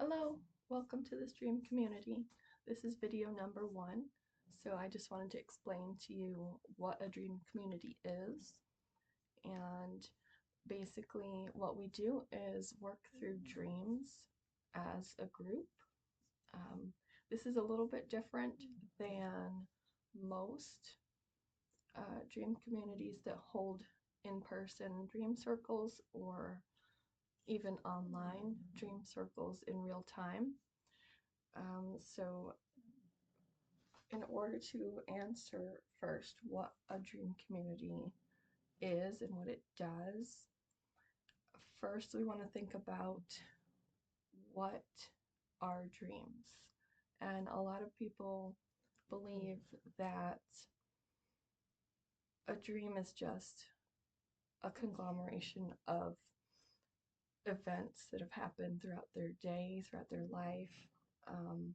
Hello, welcome to this dream community. This is video number 1. So I just wanted to explain to you what a dream community is. And basically what we do is work through dreams as a group. Um, this is a little bit different than most dream communities that hold in-person dream circles or even online dream circles in real time. So in order to answer first what a dream community is and what it does, first we want to think about what are dreams. And a lot of people believe that a dream is just a conglomeration of events that have happened throughout their day, throughout their life, um,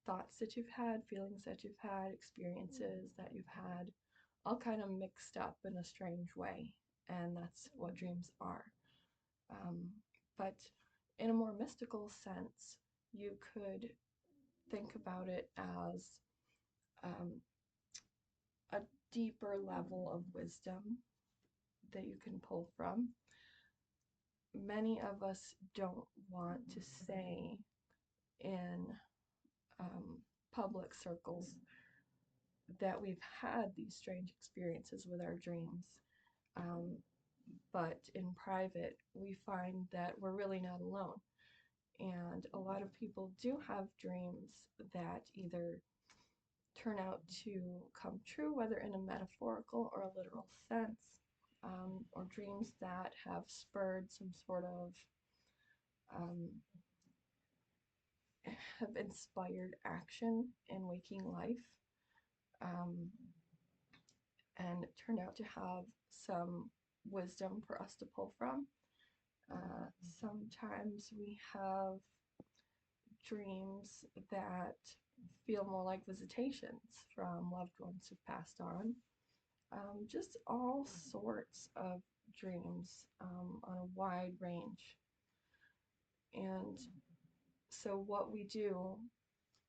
thoughts that you've had, feelings that you've had, experiences that you've had, all kind of mixed up in a strange way. And that's what dreams are. Um, but in a more mystical sense, you could think about it as um, a deeper level of wisdom that you can pull from. Many of us don't want to say in um, public circles that we've had these strange experiences with our dreams. Um, but in private, we find that we're really not alone. And a lot of people do have dreams that either turn out to come true, whether in a metaphorical or a literal sense, or dreams that have spurred some sort of, um, have inspired action in waking life, um, and turned out to have some wisdom for us to pull from. Sometimes we have dreams that feel more like visitations from loved ones who've passed on. Just all sorts of dreams on a wide range. And so, what we do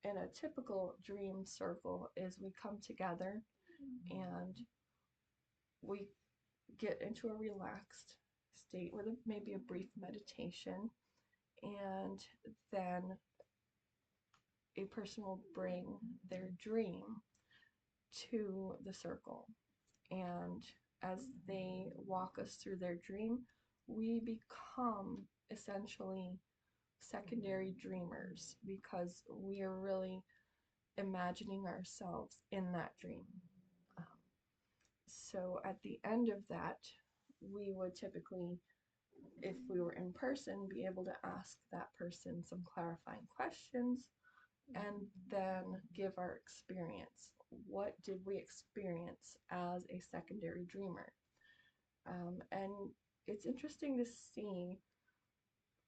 in a typical dream circle is we come together and we get into a relaxed state with maybe a brief meditation, and then a person will bring their dream to the circle. And as they walk us through their dream, we become essentially secondary dreamers because we are really imagining ourselves in that dream. Um, so at the end of that, we would typically, if we were in person, be able to ask that person some clarifying questions and then give our experience. What did we experience as a secondary dreamer? And it's interesting to see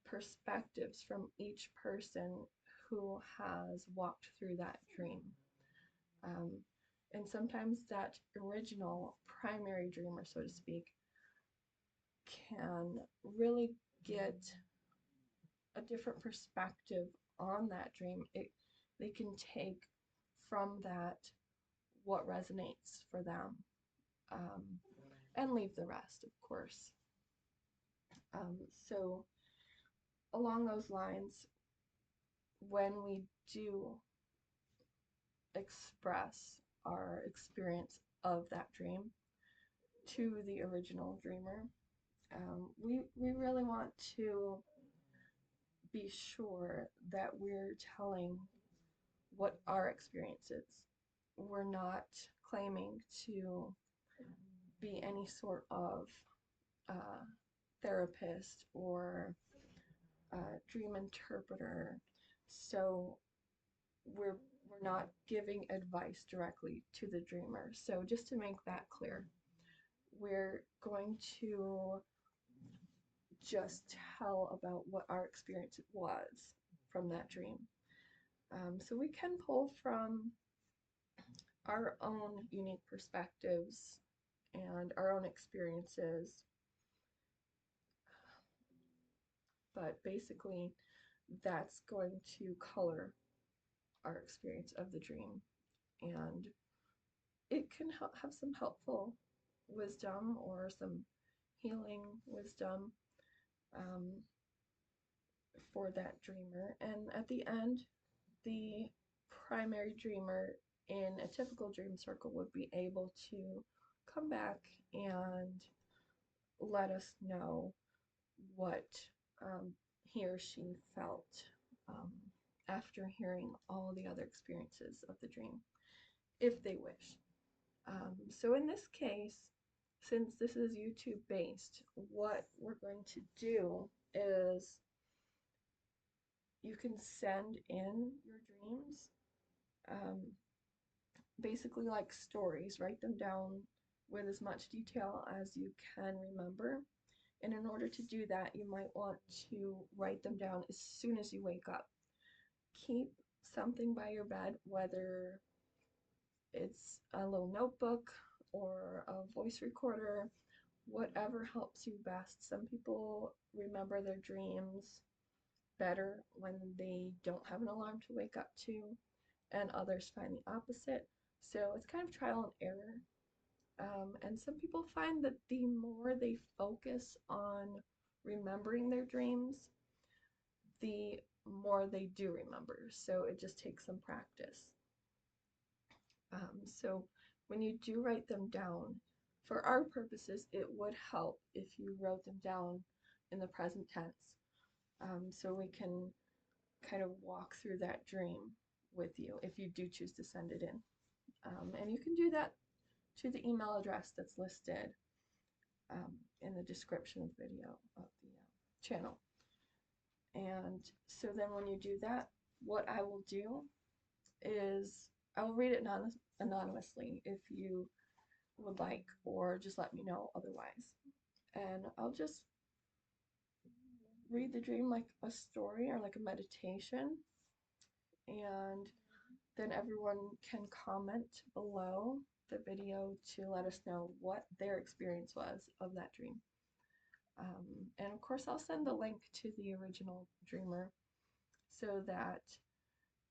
perspectives from each person who has walked through that dream. Um, and sometimes that original primary dreamer, so to speak, can really get a different perspective on that dream. They can take from that what resonates for them, um, and leave the rest, of course. So along those lines, when we do express our experience of that dream to the original dreamer, we really want to be sure that we're telling what our experience is. We're not claiming to be any sort of uh, therapist or dream interpreter. So we're not giving advice directly to the dreamer. So just to make that clear, we're going to just tell about what our experience was from that dream. So we can pull from our own unique perspectives and our own experiences, but basically that's going to color our experience of the dream. And it can have some helpful wisdom or some healing wisdom um, for that dreamer. And at the end, the primary dreamer in a typical dream circle would be able to come back and let us know what he or she felt um, after hearing all the other experiences of the dream, if they wish. So in this case, since this is YouTube based, what we're going to do is you can send in your dreams, um, basically like stories, write them down with as much detail as you can remember. And in order to do that, you might want to write them down as soon as you wake up. Keep something by your bed, whether it's a little notebook or a voice recorder, whatever helps you best. Some people remember their dreams better when they don't have an alarm to wake up to, and others find the opposite. So it's kind of trial and error. And some people find that the more they focus on remembering their dreams, the more they do remember. So it just takes some practice. So when you do write them down, for our purposes, it would help if you wrote them down in the present tense. So we can kind of walk through that dream with you if you do choose to send it in. And you can do that to the email address that's listed in the description of the video of the channel. And so then when you do that, what I will do is I will read it anonymously if you would like, or just let me know otherwise. And I'll just read the dream like a story or like a meditation, and then everyone can comment below the video to let us know what their experience was of that dream. And of course, I'll send the link to the original dreamer so that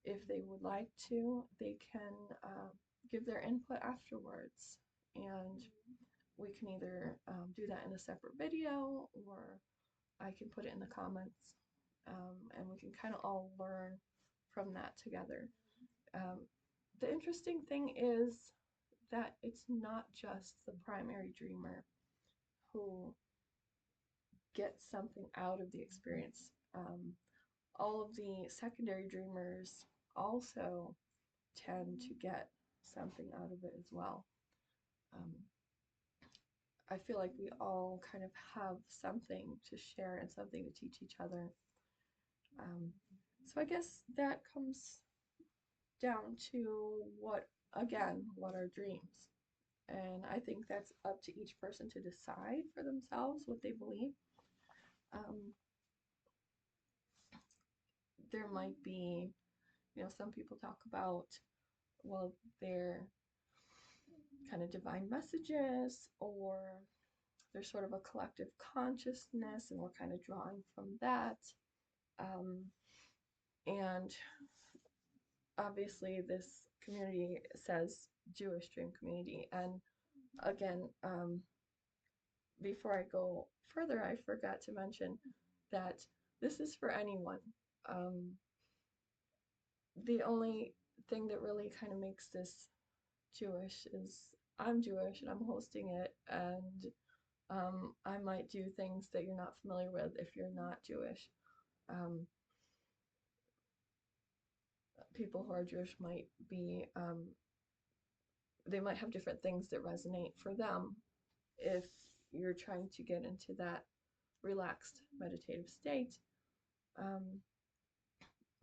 if they would like to, they can give their input afterwards. And we can either do that in a separate video, or I can put it in the comments, and we can kind of all learn from that together. The interesting thing is that it's not just the primary dreamer who gets something out of the experience. All of the secondary dreamers also tend to get something out of it as well. Um, I feel like we all kind of have something to share and something to teach each other. So I guess that comes down to what are dreams? And I think that's up to each person to decide for themselves what they believe. Um, there might be, some people talk about, well, they're kind of divine messages, or there's sort of a collective consciousness, and we're kind of drawing from that. And obviously, this community says Jewish Dream Community. And again, before I go further, I forgot to mention that this is for anyone. The only thing that really kind of makes this Jewish is I'm Jewish and I'm hosting it, and I might do things that you're not familiar with if you're not Jewish. People who are Jewish might be, they might have different things that resonate for them if you're trying to get into that relaxed meditative state.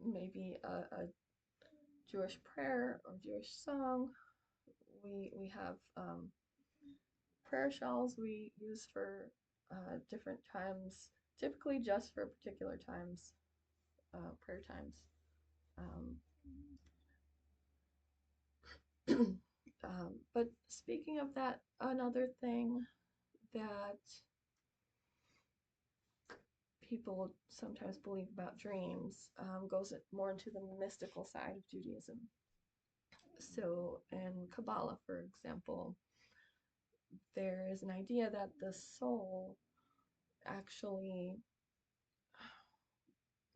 Maybe a Jewish prayer or Jewish song. We have prayer shells we use for different times, typically just for particular times, prayer times. But speaking of that, another thing that people sometimes believe about dreams goes more into the mystical side of Judaism. So in Kabbalah, for example, there is an idea that the soul actually,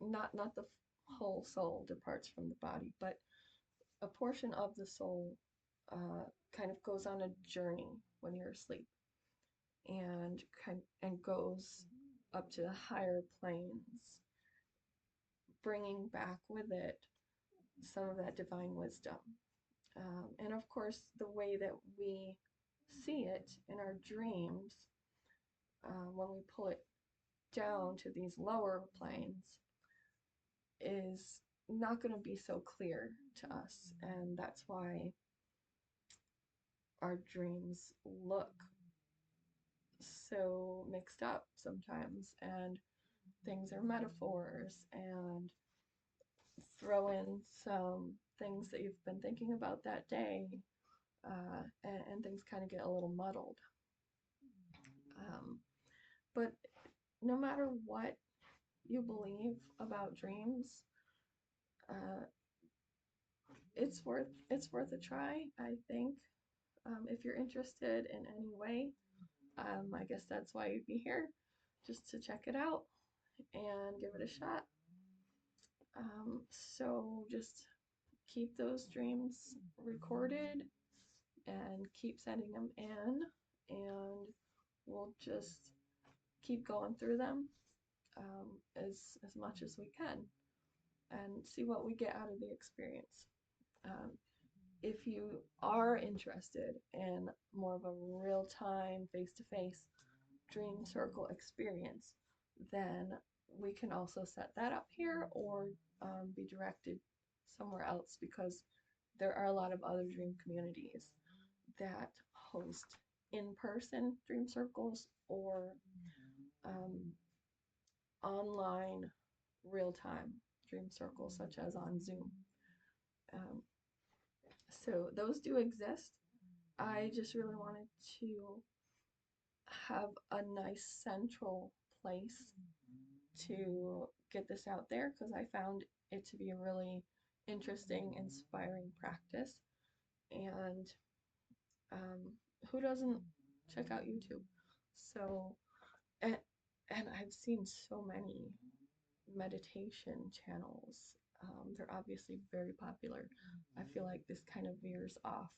not the whole soul departs from the body, but a portion of the soul kind of goes on a journey when you're asleep and goes up to higher planes, bringing back with it some of that divine wisdom. And of course, the way that we see it in our dreams, when we pull it down to these lower planes, is not going to be so clear to us. And that's why our dreams look so mixed up sometimes, and things are metaphors, and throw in some things that you've been thinking about that day, and things kind of get a little muddled. But no matter what you believe about dreams, uh, it's worth a try, I think. If you're interested in any way, I guess that's why you'd be here, just to check it out and give it a shot. So just keep those dreams recorded and keep sending them in, and we'll just keep going through them as much as we can and see what we get out of the experience. Um, if you are interested in more of a real-time, face-to-face dream circle experience, then we can also set that up here, or be directed somewhere else, because there are a lot of other dream communities that host in-person dream circles or online real-time dream circles, such as on Zoom. Um, so those do exist. I just really wanted to have a nice central place to get this out there, because I found it to be a really interesting, inspiring practice. And who doesn't check out YouTube? So, and, and I've seen so many meditation channels. They're obviously very popular. I feel like this kind of veers off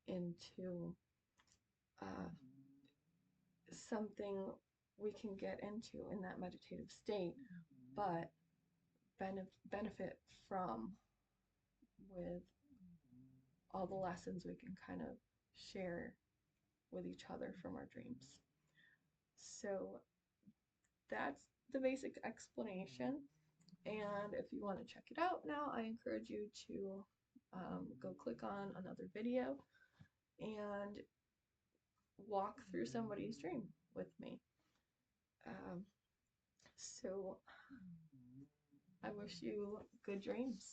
into something we can get into in that meditative state, but benefit from, with all the lessons we can kind of share with each other from our dreams. So that's the basic explanation. And if you want to check it out now, I encourage you to go click on another video and walk through somebody's dream with me. So I wish you good dreams.